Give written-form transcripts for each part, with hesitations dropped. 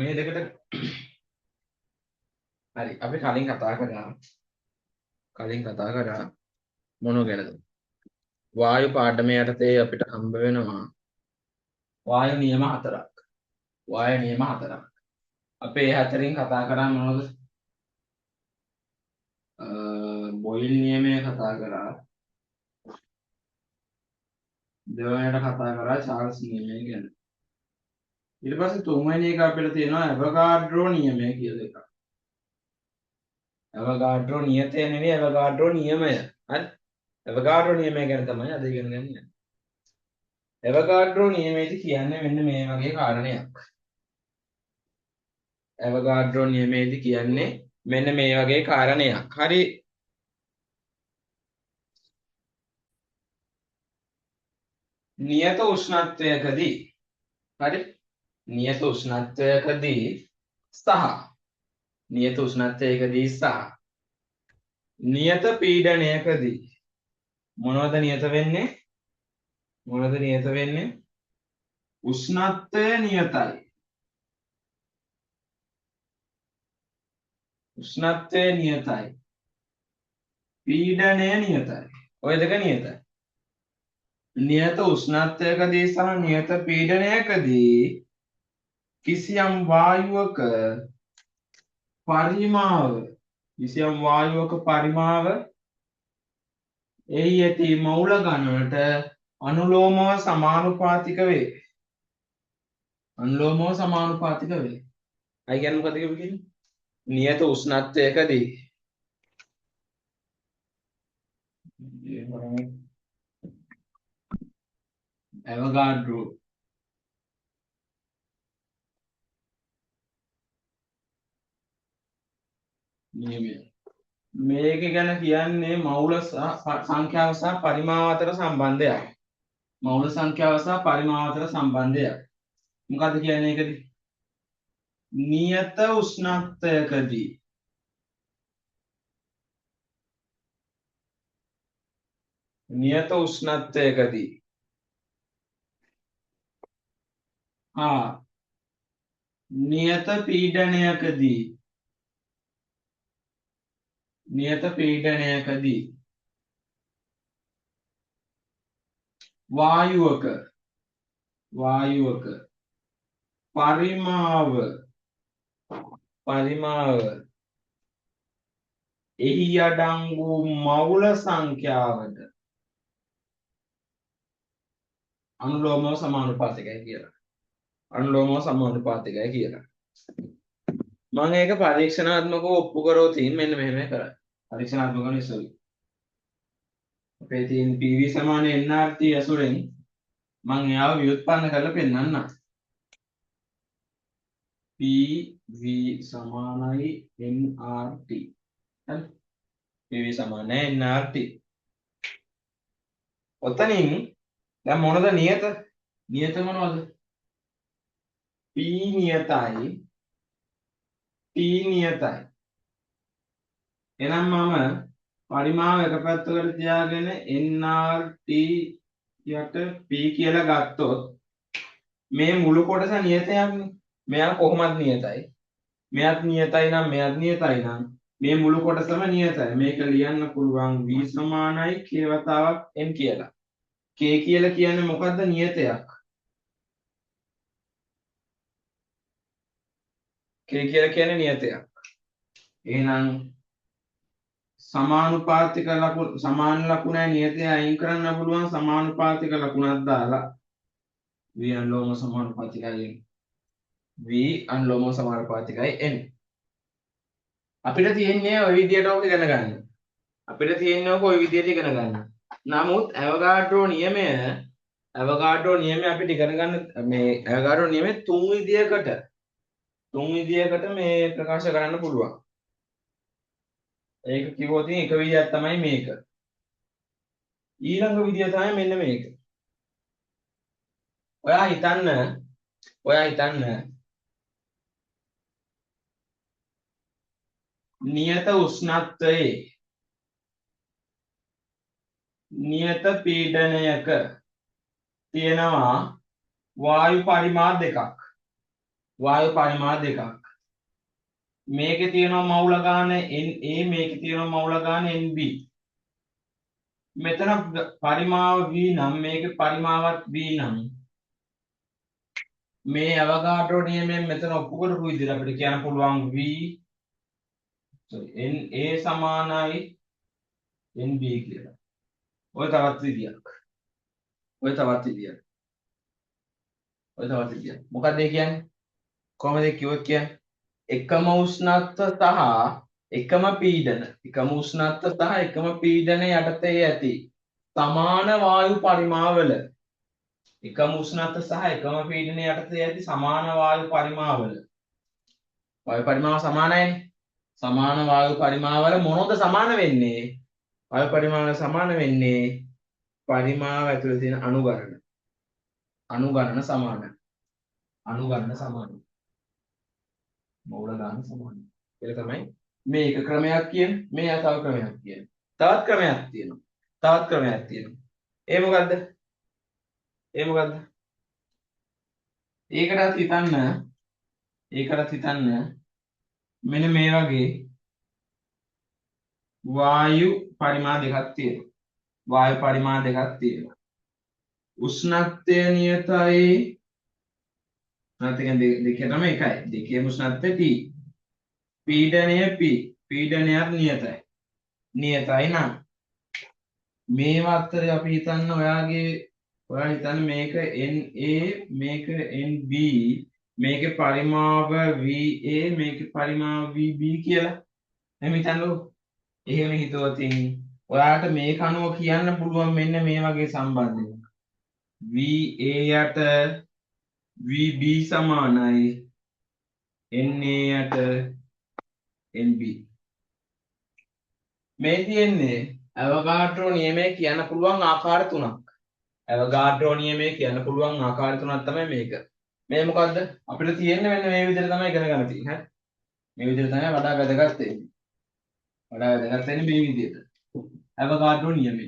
මේ දෙකට හරි අපි කලින් කතා කරා මොනෝ ගැනද? වායු පාඩමේ යටතේ අපිට හම්බ වෙනවා වායු නියම හතරක්. වායු නියම හතරක්. අපේ හතරින් කතා කරා මොනවද? බොයිල් නියමය කතා කරා. දෙවැනිට කතා කරා චාල්ස් නියමය ගැන. ඊට පස්සේ තුන්වෙනි එක අපිට තියෙනවා ඇවෝගාඩ්‍රෝ නියමය කියලා එකක්. ඇවෝගාඩ්‍රෝ නියතය නෙවෙයි ඇවෝගාඩ්‍රෝ නියමය. හරි? ඇවෝගාඩ්‍රෝ නියමය ගැන තමයි අද ඉගෙන ගන්න යන්නේ. ඇවෝගාඩ්‍රෝ නියමයේදී කියන්නේ මෙන්න මේ වගේ කාරණයක්. ඇවෝගාඩ්‍රෝ නියමයේදී කියන්නේ මෙන්න මේ වගේ කාරණයක්. හරි? නියත උෂ්ණත්වයකදී හරි? නියත උෂ්ණත්වයකදී සහ නියත පීඩනයකදී මොනවද නියත වෙන්නේ? උෂ්ණත්වය නියතයි. පීඩනය නියතයි. ඔය දෙක නියතයි. නියත උෂ්ණත්වයකදී සහ නියත පීඩනයකදී කිසියම් වායුවක පරිමාව එහි ඇති මවුල ඝනයට අනුලෝමව සමානුපාතික වේ. අයි කියන්නේ මොකද කියන්නේ? නියත උෂ්ණත්වයකදී ඇවෝගාඩ්‍රෝ නියමය. මේක ගැන කියන්නේ මවුල සංඛ්‍යාව සහ පරිමාව අතර සම්බන්ධයක්. මොකද්ද කියන්නේ ඒකදී? නියත උෂ්ණත්වයකදී නියත පීඩනයකදී වායුවක පරිමාව එහි අඩංගු මවුල සංඛ්‍යාවට අනුලෝමව සමානුපාතිකයි කියලා. මම ඒක පරීක්ෂණාත්මකව ඔප්පු කරෝතින් මෙන්න මෙහෙම කරා. පරීක්ෂණාත්මකව නෙසොයි. අපේ තියෙන PV සමාන nRT ඇසුරෙන් මම එයාව ව්‍යුත්පන්න කරලා පෙන්නන්නම්. PV සමානයි nRT. හරි? PV සමානයි nRT. ඔතනින් දැන් මොනද නියත? මොනවද? P නියතයි T නියතයි. එහෙනම් මම පරිමාව එක පැත්තකට තියාගෙන nRT යට P කියලා ගත්තොත් මේ මුළු කොටස නියතයක්නේ. මෙයා කොහොමද නියතයි? මෙයත් නියතයි නම් මේ මුළු කොටසම නියතයි. මේක ලියන්න පුළුවන් v සමානයි k වතාවක් n කියලා. k කියලා කියන්නේ මොකද්ද? නියතයක්. එහෙනම් සමාන ලකුණයි නියතය අයින් කරන්න පුළුවන් සමානුපාතික ලකුණක් දාලා v අනුලෝම සමානුපාතිකයි n. අපිට තියෙන්නේ ওই විදියට ඔක ඉගෙන ගන්න. නමුත් ඇවෝගාඩ්‍රෝ නියමය අපිට ඉගෙන ගන්න මේ ඇවෝගාඩ්‍රෝ නියමය තුන් විදියකට මේ ප්‍රකාශ කරන්න පුළුවන්. ඒක කිව්වොත් එක විදියක් තමයි මේක. ඊළඟ විදිය තමයි මෙන්න මේක. ඔයා හිතන්න නියත උෂ්ණත්වයේ නියත පීඩනයක තියෙනවා වායු පරිමාණ දෙකක්. වායු පරිමාණ දෙකක්. මේකේ තියෙනවා මවුල ගාන NA, මේකේ තියෙනවා මවුල ගාන NB. මෙතන පරිමාව V නම් මේකේ පරිමාවත් V නම් මේ අවගාඩ්‍රෝ නියමයෙන් මෙතන ඔප්පු කරපු විදිහට අපිට කියන්න පුළුවන් V NA සමානයි NB කියලා. ඔය තවත් විදියක්. මොකක්ද ඒ කියන්නේ? කොහොමද කිව්වොත් කියන්නේ? එකම උෂ්ණත්ව සහ එකම පීඩන යටතේ ඇති සමාන වායු පරිමාවල එකම උෂ්ණත්ව සහ එකම පීඩන යටතේ ඇති සමාන වායු පරිමාවල වායු පරිමාව සමානයිනේ. සමාන වායු පරිමාවල මොනවද සමාන වෙන්නේ? වායු පරිමාව සමාන වෙන්නේ පරිමාව ඇතුළේ තියෙන අනුගණන සමානයි. මූල ගාන සමානයි. ඒක තමයි මේක ක්‍රමයක් කියන්නේ. මේ තව ක්‍රමයක් කියන්නේ. තවත් ක්‍රමයක් තියෙනවා. ඒ මොකද්ද? ඒකටත් හිතන්න මෙන්න මේ වගේ වායු පරිමාණ දෙකක් තියෙනවා. උෂ්ණත්වය නියතයි. නැත්නම් දෙකම එකයි. දෙකේම උෂ්ණත්වය T. පීඩනය P. පීඩනයත් නියතයි නම් මේ වත්තරේ අපි හිතන්න ඔයා හිතන්න මේක NA මේක NB මේකේ පරිමාව VA මේකේ පරිමාව VB කියලා. එහෙම හිතන්නකෝ. එහෙම හිතුවොත් ඔයාට මේක අනුව කියන්න පුළුවන් මෙන්න මේ වගේ සම්බන්ධයක්. VA යට VB සමානයි NA යට NB. මේ තියෙන්නේ අවගාඩ්‍රෝ නියමය කියන්න පුළුවන් ආකාර තුනක්. තමයි මේක. මේ මොකද්ද? අපිට තියෙන්නේ මෙන්න මේ විදිහට තමයි ඉගෙන ගන්න තියෙන්නේ. හරි. මේ විදිහට තමයි වඩා වැදගත් වෙන්නේ. මේ විදිහට. අවගාඩ්‍රෝ නියමය.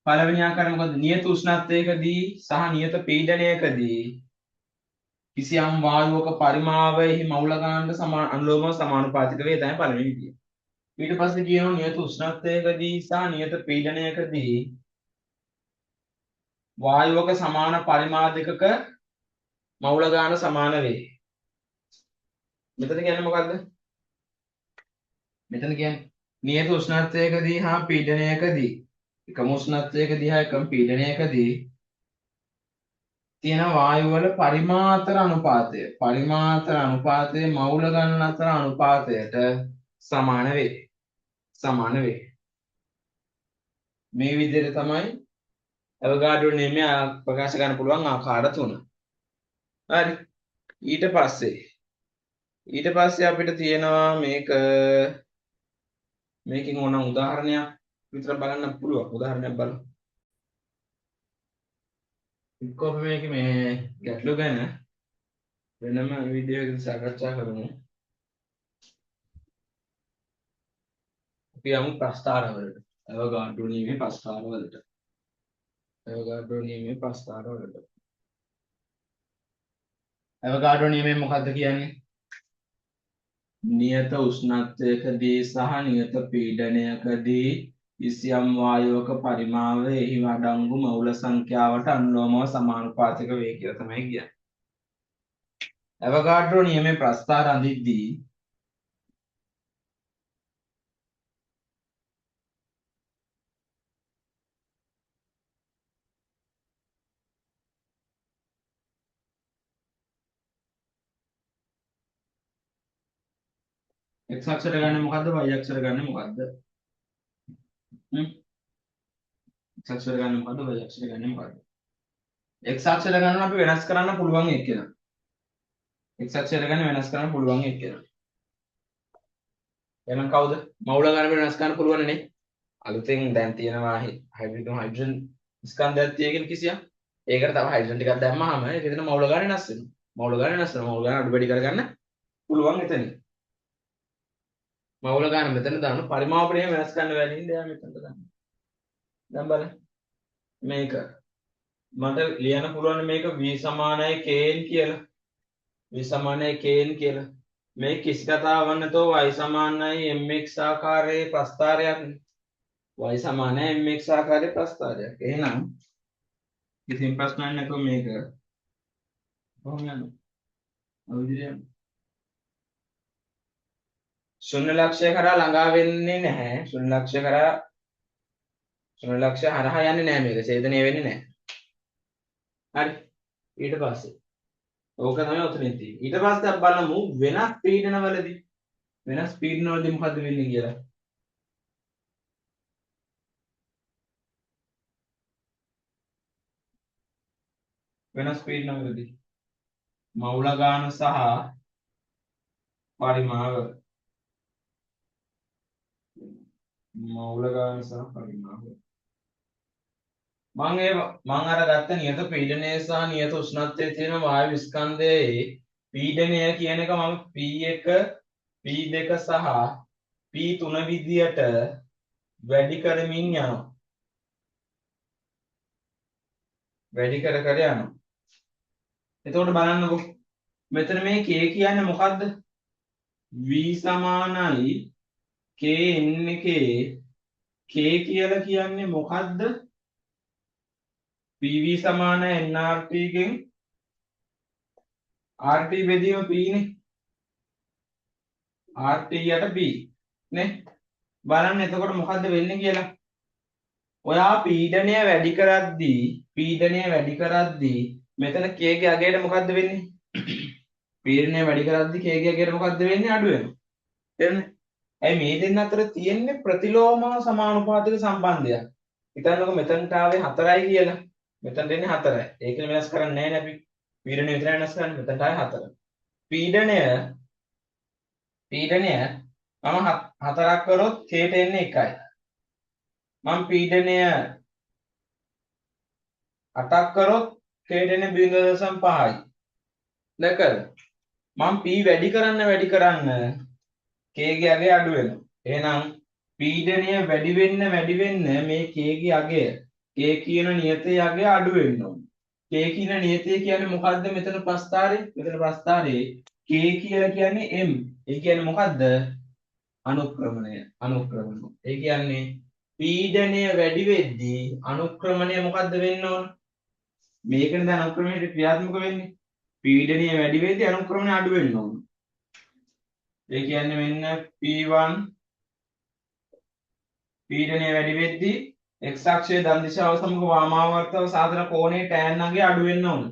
පළවෙනි ආකාරය මොකද්ද? නියත උෂ්ණත්වයකදී සහ නියත පීඩනයකදී කිසියම් වායුවක පරිමාවයෙහි මවුල ගානට අනුලෝමව සමානුපාතික වේ තමයි පළවෙනි විදිය. ඊට පස්සේ කියනවා නියත උෂ්ණත්වයකදී සහ නියත පීඩනයකදී වායුවක සමාන පරිමාණ දෙකක මවුල ගාන සමාන වේ. මෙතන කියන්නේ මොකද්ද? මෙතන කියන්නේ නියත උෂ්ණත්වයකදී හා පීඩනයකදී එකම උෂ්ණත්වයකදී හා එකම පීඩනයකදී තියෙන වායු වල පරිමාතර අනුපාතය මවුල ගන්න අතර අනුපාතයට සමාන වේ. මේ විදිහට තමයි අවගාඩ්‍රෝ නියමය ප්‍රකාශ කරන්න පුළුවන් ආකාර තුන. හරි. ඊට පස්සේ අපිට තියෙනවා මේකෙන් ඕන උදාහරණයක් විතර බලන්න පුළුවන්. උදාහරණයක් බලමු. එක්කෝ මේක මේ ගැටලු ගැන වෙනම වීඩියෝ එකකින් සාකච්ඡා කරමු. අපි යමු ප්‍රස්ථාරවලට. අවගාඩ්‍රෝ නියමයේ ප්‍රස්ථාරවලට. අවගාඩ්‍රෝ නියමය මොකක්ද කියන්නේ? නියත උෂ්ණත්වයකදී සහ නියත පීඩනයකදී කිසියම් වායුවක පරිමාවයෙහි අඩංගු මවුල සංඛ්‍යාවට අනුලෝමව සමානුපාතික වේ කියලා තමයි කියන්නේ. අවගාඩ්‍රෝ නියමයේ ප්‍රස්ථාර අඳිද්දී x අක්ෂර ගන්න මොකද්ද? y අක්ෂර ගන්න මොකද්ද? x අක්ෂර ගන්න මොකද්ද? y අක්ෂර ගන්න මොකද්ද? x අක්ෂර ගන්න අපි වෙනස් කරන්න පුළුවන් එක්කෙනා. x අක්ෂර ගන්න වෙනස් කරන්න පුළුවන් එක්කෙනා. එහෙනම් කවුද? මවුල ගන්න වෙනස් කරන්න පුළුවන් නේ. අලුතෙන් දැන් තියෙනවා හයිඩ්‍රජන් ස්කන්ධයක් තියෙන කිසියක්. ඒකට තව හයිඩ්‍රජන් ටිකක් දැම්මහම ඒකෙන් මවුල ගන්න වෙනස් වෙනවා. මවුල ගන්න අඩු වැඩි කරගන්න පුළුවන් එතන. මවුල ගන්න මෙතන දාන්න පරිමාපණය වෙනස් කරන්න බැරි නේද? යා මෙතනට දාන්න. දැන් බලන්න. මේක මට ලියන්න පුළුවන් මේක v සමානයි kn කියලා. v සමානයි kn කියලා. මේ කිසි කතාවක් නැතෝ y සමානයි mx ආකාරයේ ප්‍රස්ථාරයක්. y සමානයි mx ආකාරයේ ප්‍රස්ථාරයක්. එහෙනම් කිසිම ප්‍රශ්නයක් නැතෝ මේක කොහොම යනවා? ඔය විදිහට යනවා. ශුන්‍ය ලක්ෂය කරා ළඟා වෙන්නේ නැහැ. ශුන්‍ය ලක්ෂය කරා ශුන්‍ය ලක්ෂය හරහා යන්නේ නැහැ මේක. ඡේදනය වෙන්නේ නැහැ. හරි. ඊට පස්සේ ඕක තමයි ඔතනින් තියෙන්නේ. ඊට පස්සේ අපි බලමු වෙනස් පීඩනවලදී. වෙනස් පීඩනවලදී මොකද්ද වෙන්නේ කියලා. වෙනස් පීඩනවලදී මෞලගාන සහ පරිමාව මූලගාන සහ පරිමාව මම අර ගත්ත නියත පීඩනය සහ නියත උෂ්ණත්වයේ තියෙන වායු ස්කන්ධයේ පීඩනය කියන එක මම P1 P2 සහ P3 විදියට වැඩි කරමින් යනවා. වැඩි කර කර යනවා. එතකොට බලන්නකෝ මෙතන මේ K කියන්නේ මොකද්ද? V සමානයි Kn එකේ K කියලා කියන්නේ මොකද්ද? PV සමාන nRT ගෙන් RT බෙදීම P නේ. RT යට P නේ. බලන්න එතකොට මොකද්ද වෙන්නේ කියලා. ඔයා පීඩනය වැඩි කරද්දී මෙතන K ගේ අගයට මොකද්ද වෙන්නේ? පීඩනය වැඩි කරද්දී K ගේ අගයට මොකද්ද වෙන්නේ? අඩු වෙනවා. තේරෙනවද? ඇයි මේ දෙන්න අතර තියෙන්නේ ප්‍රතිලෝම සමානුපාතික සම්බන්ධයක්. හිතන්නකො මෙතනට ආවේ 4යි කියලා. මෙතන දෙන්නේ 4යි. ඒකනේ වෙනස් කරන්නේ නැහැ නේ අපි. පීඩනය විතරයි වෙනස් කරන්නේ. මෙතනට ආවේ 4. පීඩනය මම 4ක් කරොත් K ට එන්නේ 1යි. මම පීඩනය 8ක් කරොත් K ට එන්නේ 0.5යි. දැකද? මම P වැඩි කරන්න K ගේ අගය අඩු වෙනවා. එහෙනම් පීඩනය වැඩි වෙන්න මේ K ගේ අගය K කියන නියතයේ අගය අඩු වෙන්න ඕනේ. K කියන නියතය කියන්නේ මොකද්ද මෙතන ප්‍රස්ථාරේ? මෙතන ප්‍රස්ථාරේ K කියලා කියන්නේ m. ඒ කියන්නේ මොකද්ද? අනුක්‍රමණය. ඒ කියන්නේ පීඩනය වැඩි වෙද්දී අනුක්‍රමණය මොකද්ද වෙන්න ඕන? මේකනේ දැන් අනුක්‍රමණයට ක්‍රියාත්මක වෙන්නේ. පීඩනය වැඩි වෙද්දී අනුක්‍රමණය අඩු වෙන්න ඕන. ඒ කියන්නේ මෙන්න P1 පීඩනය වැඩි වෙද්දී x අක්ෂයේ දන් දිශාව සමග වාමාවර්තව සාධන කෝණයේ tan අගය අඩු වෙන්න ඕන.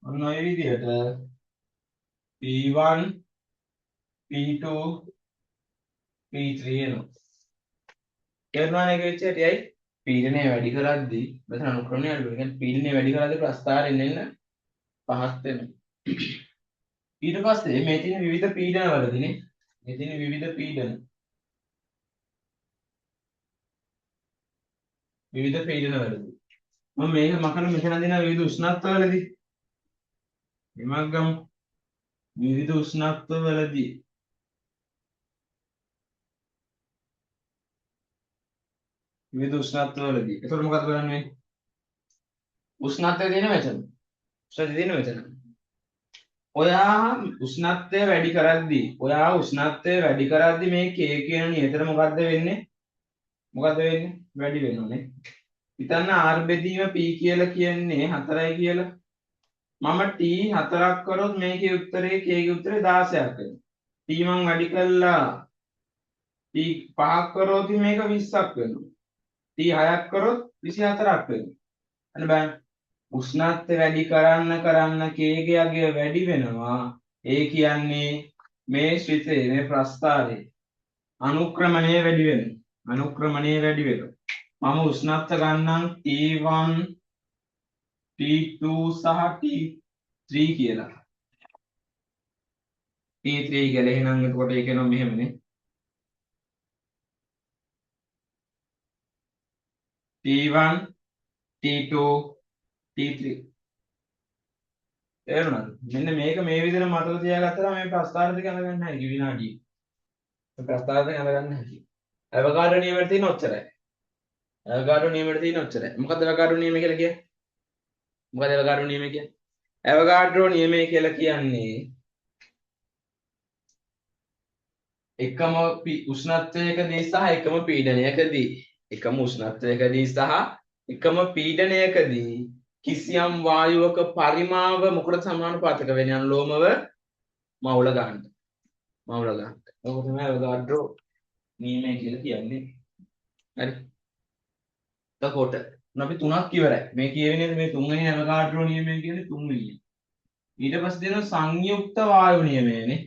ඔන්න ඔය විදිහට P1 P2 P3 එනවා. තේරුණා නේද වෙච්ච හැටියි පීඩනය වැඩි කරද්දී මෙතන අනුක්‍රමණය අඩු වෙනවා. කියන්නේ පීඩනය වැඩි කරද්දී ප්‍රස්ථාරයෙන් එන්න පහත් වෙනවා. ඊට පස්සේ මේ තියෙන විවිධ පීඩන වලදීනේ මේ තියෙන විවිධ පීඩන වලදී මම මේක මකන මෙතන දෙන විවිධ උෂ්ණත්ව වලදී එමක් ගමු විවිධ උෂ්ණත්ව වලදී එතකොට මොකද කරන්නේ? උෂ්ණත්වය දෙන මෙතන. උෂ්ණත්වය දෙන මෙතන. ඔයා උෂ්ණත්වය වැඩි කරද්දී මේ K කියන නියතර මොකද්ද වෙන්නේ? වැඩි වෙනවනේ. හිතන්න R බෙදීම P කියලා කියන්නේ 4යි කියලා. මම T 4ක් කරොත් මේකේ උත්තරේ K ගේ උත්තරේ 16ක් වෙනවා. T මම වැඩි කළා T 5ක් කරොත් මේක 20ක් වෙනවා. T 6ක් කරොත් 24ක් වෙනවා. අන්න බලන්න. උෂ්ණත්වය වැඩි කරන්න K ගේ අගය වැඩි වෙනවා. ඒ කියන්නේ මේ ශ්‍රිතේ මේ ප්‍රස්ථාරේ අනුක්‍රමණය වැඩි වෙනවා. මම උෂ්ණත්ව ගන්නම් T1 T2 සහ T3 කියලා. T3 කියලා එහෙනම් එතකොට ඒක එනවා මෙහෙමනේ. T1 T2 T3 තේරුණාද? මෙන්න මේක මේ විදිහට මතක තියාගත්තා මේ ප්‍රස්ථාර දෙක අඳගන්න හැකි විනාඩියේ. මේ ප්‍රස්ථාර දෙක අඳගන්න හැකි. අවකාඩෝ නියමයට තියෙන ඔච්චරයි. අවකාඩෝ නියමයට තියෙන ඔච්චරයි. මොකක්ද අවකාඩෝ නියමය කියලා කියන්නේ? ඇවගාඩ්‍රෝ නියමය කියලා කියන්නේ එකම උෂ්ණත්වයකදී සහ එකම පීඩනයකදී එකම උෂ්ණත්වයකදී සහ එකම පීඩනයකදී කිසියම් වායුවක පරිමාව මොකට සමානුපාතක වෙන්නේ අනුලෝමව මවුල ගන්න. මවුල ගන්න. ඒක තමයි ඇවගාඩ්‍රෝ නියමය කියලා කියන්නේ. හරි. එතකොට අපි තුනක් ඉවරයි. මේ කියවෙන්නේ මේ තුන්වෙනි ඇවගාඩ්‍රෝ නියමය කියන්නේ තුන්වෙනි. ඊට පස්සේ දෙනවා සංයුක්ත වායු නියමයනේ.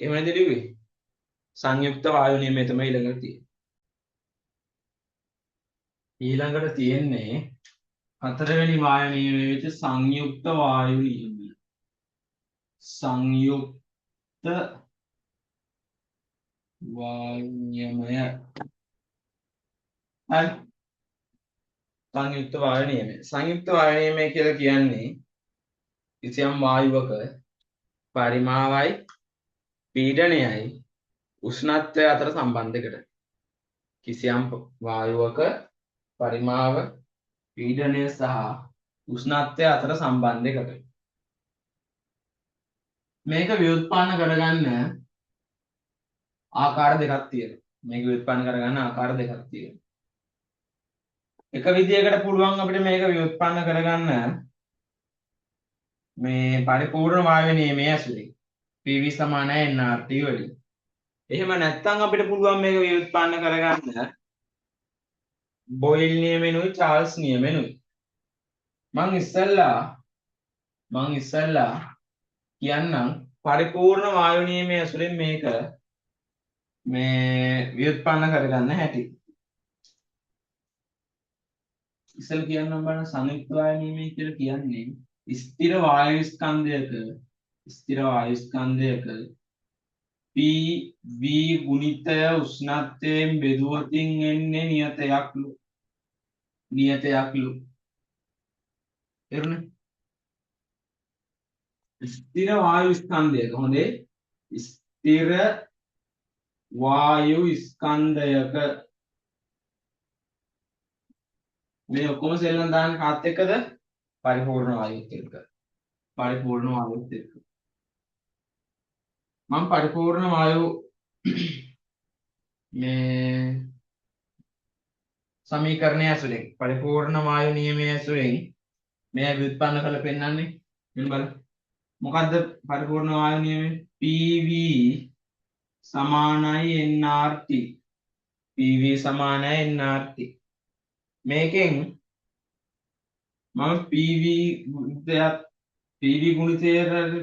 එහෙම නේද ලිව්වේ? සංයුක්ත වායු නියමය තමයි ඊළඟට තියෙන්නේ. ඊළඟට තියෙන්නේ හතරවෙනි වායු නියමයේ විදිහට සංයුක්ත වායු නියමය. සංයුක්ත වායු නියමය. හරි. සංයුක්ත වායු නියමය. සංයුක්ත වායු නියමය කියලා කියන්නේ කිසියම් වායුවක පරිමාවයි පීඩනයයි උෂ්ණත්වය අතර සම්බන්ධයකට. කිසියම් වායුවක පරිමාව පීඩනය සහ උෂ්ණත්වය අතර සම්බන්ධයකට. මේක ව්‍යුත්පන්න කරගන්න ආකාර දෙකක් තියෙනවා. මේක ව්‍යුත්පන්න කරගන්න ආකාර දෙකක් තියෙනවා. එක විදියකට පුළුවන් අපිට මේක ව්‍යුත්පන්න කරගන්න මේ පරිපූර්ණ වායු නියමයේ ඇසුරින් PV = nRT වලින්. එහෙම නැත්නම් අපිට පුළුවන් මේක ව්‍යුත්පන්න කරගන්න බොයිල් නියමෙනුයි චාල්ස් නියමෙනුයි. මං ඉස්සෙල්ලා කියන්නම් පරිපූර්ණ වායු නියමයේ ඇසුරින් මේක මේ ව්‍යුත්පන්න කරගන්න හැටි. ඉස්සෙල්ලා කියන්නම් බලන්න සංයුක්ත වායු නියමය කියලා කියන්නේ ස්ථිර වායු ස්කන්ධයක PV ගුණිතය උෂ්ණත්වයෙන් බෙදුවතින් එන්නේ නියතයක්ලු. තේරුණේ? ස්ථිර වායු ස්කන්ධයක හොඳේ ස්ථිර වායු ස්කන්ධයක මේ ඔක්කොම සෙල්ලම් දාන්න කාත් එක්කද? පරිපූර්ණ වායුත් එක්ක. පරිපූර්ණ වායුත් එක්ක. මම පරිපූර්ණ වායු මේ සමීකරණය ඇසුරෙන් පරිපූර්ණ වායු නියමයේ ඇසුරෙන් මේ ව්‍යුත්පන්න කරලා පෙන්නන්නේ. මෙන්න බලන්න. මොකද්ද පරිපූර්ණ වායු නියමය? PV = nRT. PV = nRT. මේකෙන් මම PV ගුණිතයට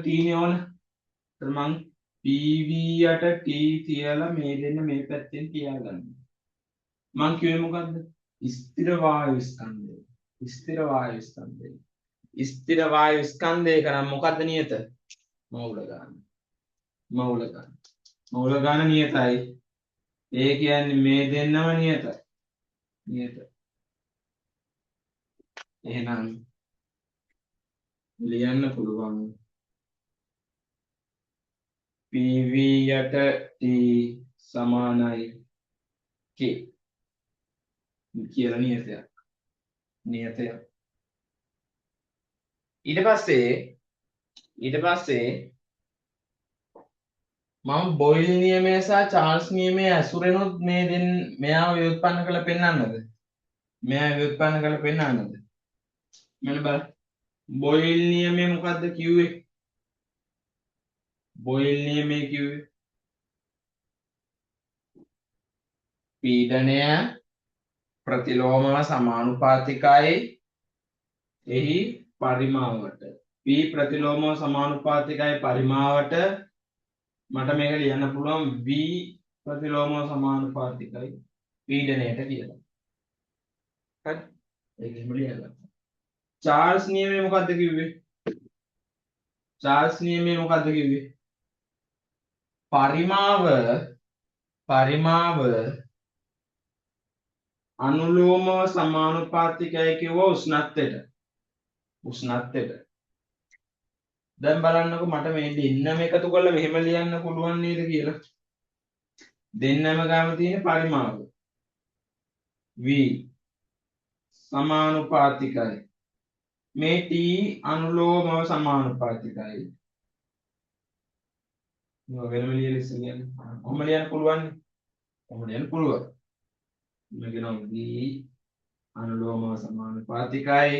T නේ ඕන. ඒතර මම PV යට T තියලා මේ දෙන්න මේ පැත්තෙන් තියාගන්න. මම කිව්වේ මොකද්ද? ස්ථිර වායු ස්කන්ධය. ස්ථිර වායු ස්කන්ධය. ස්ථිර වායු ස්කන්ධයක නම් මොකද්ද නියත? මූල ගාන. මූල ගාන නියතයි. ඒ කියන්නේ මේ දෙන්නම නියතයි. එහෙනම් ලියන්න පුළුවන් PV යට T = K කියලා නියතයක්. ඊට පස්සේ මම බොයිල් නියමය සහ චාල්ස් නියමය ඇසුරෙනුත් මෙයාව ව්‍යුත්පන්න කරලා පෙන්නන්නද? මෙන්න බලන්න. බොයිල් නියමය මොකද්ද කිව්වේ? පීඩනය ප්‍රතිලෝමව සමානුපාතිකයි එහි පරිමාවට. P ප්‍රතිලෝමව සමානුපාතිකයි පරිමාවට. මට මේක ලියන්න පුළුවන් V ප්‍රතිලෝමව සමානුපාතිකයි පීඩනයට කියලා. හරි. ඒකෙම ලියගන්න. චාල්ස් නියමය මොකද්ද කිව්වේ? පරිමාව අනුලෝමව සමානුපාතිකයි කිව්ව උෂ්ණත්වයට. දැන් බලන්නකො මට මේ දෙන්නම එකතු කරලා මෙහෙම ලියන්න පුළුවන් නේද කියලා. දෙන්නම ගාම තියෙන පරිමාව V සමානුපාතිකයි මේ T අනුලෝමව සමානුපාතිකයි. වෙනම ලියලා ඉස්සෙල්ලා කියන්නේ. කොහොම ලියන්න පුළුවන්? කොහොම ලියන්න පුළුවන්? මේ කියනවා V අනුලෝමව සමානුපාතිකයි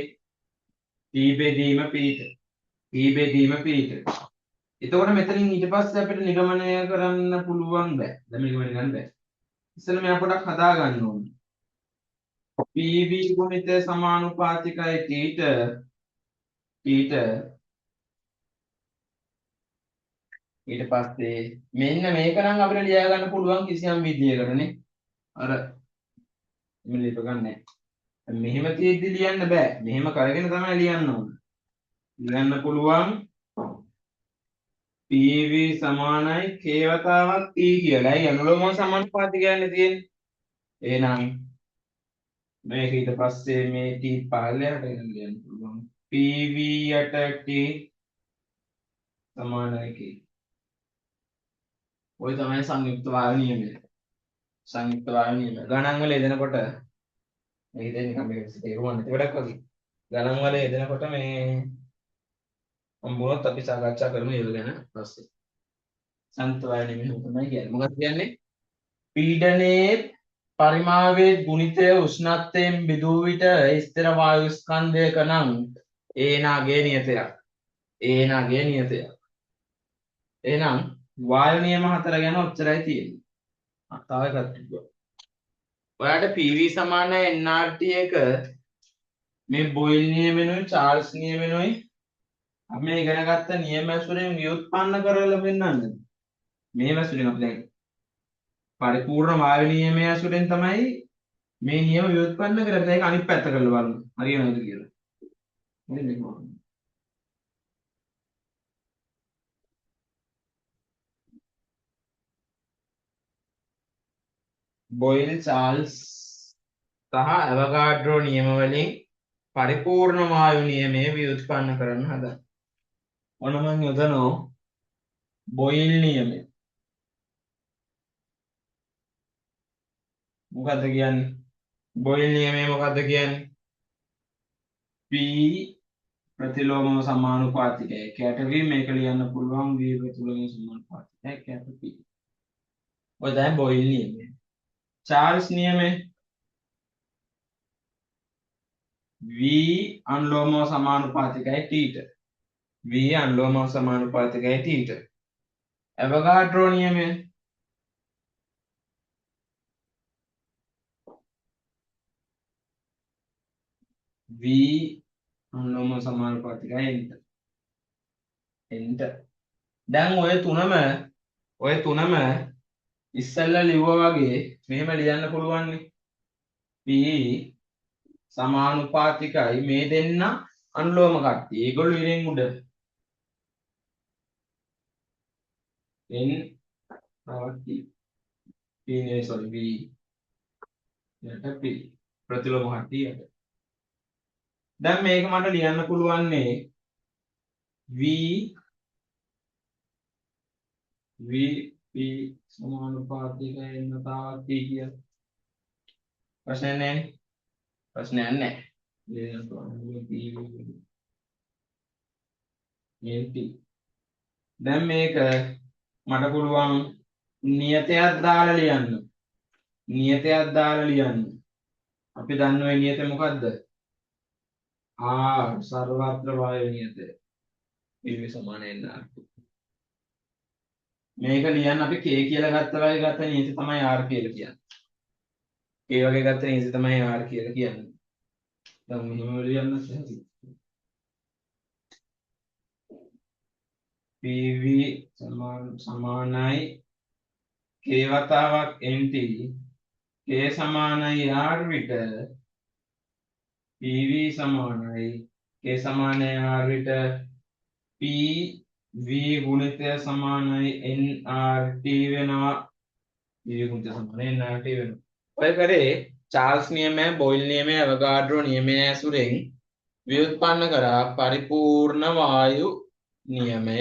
P බෙදීම P ට. P බෙදීම P ට. එතකොට මෙතනින් ඊට පස්සේ අපිට නිගමනය කරන්න පුළුවන් බෑ. දැන් නිගමනය ගන්න බෑ. ඉස්සෙල්ලා මෙයා පොඩක් හදා ගන්න ඕනේ. PV ගුණිතය සමානුපාතිකයි T ට ඊට පස්සේ මෙන්න මේක නම් අපිට ලියා ගන්න පුළුවන් කිසියම් විදියකටනේ. අර මෙන්න ලියප ගන්නෑ. මෙහෙම තියෙද්දි ලියන්න බෑ. මෙහෙම කරගෙන තමයි ලියන්න ඕනේ. ලියන්න පුළුවන් PV සමානයි k වතාවක් T කියලා. ඒ අනුලෝම සමානුපාතිකයන්නේ තියෙන්නේ. එහෙනම් මේක ඊට පස්සේ මේ T පාලයට ලියන්න පුළුවන්. PV යට T සමානයි k. ඔය තමයි සංයුක්ත වායු නියමය. සංයුක්ත වායු නියමය. ගණන් වල යෙදෙනකොට මේ හිතේ නිකන් මේක තේරුම් ගන්න වැඩක් වගේ. ගණන් වල යෙදෙනකොට මේ මොනවත් අපි සාකච්ඡා කරමු ඒක ගැන පස්සේ. සංයුක්ත වායු නියමය තමයි කියන්නේ. මොකක්ද කියන්නේ? පීඩනයේ පරිමාවයේ ගුණිතය උෂ්ණත්වයෙන් බෙදූ විට ස්ථිර වායු ස්කන්ධයක නම් ඒනාගේ නියතයක්. ඒනාගේ නියතයක්. එහෙනම් වායු නියම හතර ගැන ඔච්චරයි තියෙන්නේ. තව එකක් තිබ්බා. ඔයාලට PV සමාන nRT එක මේ බොයිල් නියමෙනුයි චාල්ස් නියමෙනුයි අපි මේ ඉගෙන ගත්ත නියම ඇසුරෙන් ව්‍යුත්පන්න කරලා පෙන්නන්න. මේ ඇසුරෙන් අපි දැන් පරිපූර්ණ වායු නියමයේ ඇසුරෙන් තමයි මේ නියම ව්‍යුත්පන්න කරලා ඒක අනිත් පැත්ත කරලා බලමු. හරියනවද කියලා. මෙන්න මේක. බොයිල් චාල්ස් සහ ඇවගාඩ්‍රෝ නියම වලින් පරිපූර්ණ වායු නියමයේ ව්‍යුත්පන්න කරන්න හදන්න. ඔන්න මම යොදනවා බොයිල් නියමය. මොකද්ද කියන්නේ? බොයිල් නියමය මොකද්ද කියන්නේ? P ප්‍රතිලෝම සමානුපාතිකයි. කැට V මේක ලියන්න පුළුවන් V ප්‍රතිලෝම සමානුපාතිකයි කැට P. ඔය තමයි බොයිල් නියමය. චාල්ස් නියමය V අනුලෝම සමානුපාතිකයි T ට. V අනුලෝම සමානුපාතිකයි T ට. ඇවගාඩ්‍රෝ නියමය V අනුලෝම සමානුපාතිකයි N ට. දැන් ඔය තුනම ඉස්සෙල්ලා ලිව්වා වගේ මෙහෙම ලියන්න පුළුවන් නේ. P සමානුපාතිකයි මේ දෙන්න අනුලෝම කට්ටිය. ඒගොල්ලෝ ඉරෙන් උඩ. N තවත් P නේ sorry V යට P ප්‍රතිලෝම කට්ටියට. දැන් මේක මට ලියන්න පුළුවන්නේ V P සමානුපාතිකයි එන්න තවත් T කියලා. ප්‍රශ්නයක් නැහැ. ප්‍රශ්නයක් නැහැ. ලියන්න පුළුවන් P NT. දැන් මේක මට පුළුවන් නියතයක් දාලා ලියන්න. නියතයක් දාලා ලියන්න. අපි දන්න ඔය නියතය මොකද්ද? R සර්වත්‍ර වායු නියතය. PV සමාන nR. මේක ලියන්න අපි K කියලා ගත්ත වගේ ගත්ත නියතය තමයි R කියලා කියන්නේ. K වගේ ගත්ත නියතය තමයි R කියලා කියන්නේ. දැන් මෙහෙම ලියන්න සැහැසි. PV සමානයි K වතාවක් NT K සමානයි R විට PV සමානයි K සමානයි R විට PV ගුණිතය සමානයි nRT වෙනවා. PV ගුණිතය සමානයි nRT වෙනවා. ඔය කරේ චාල්ස් නියමය, බොයිල් නියමය, ඇවගාඩ්‍රෝ නියමය ඇසුරෙන් ව්‍යුත්පන්න කරා පරිපූර්ණ වායු නියමය.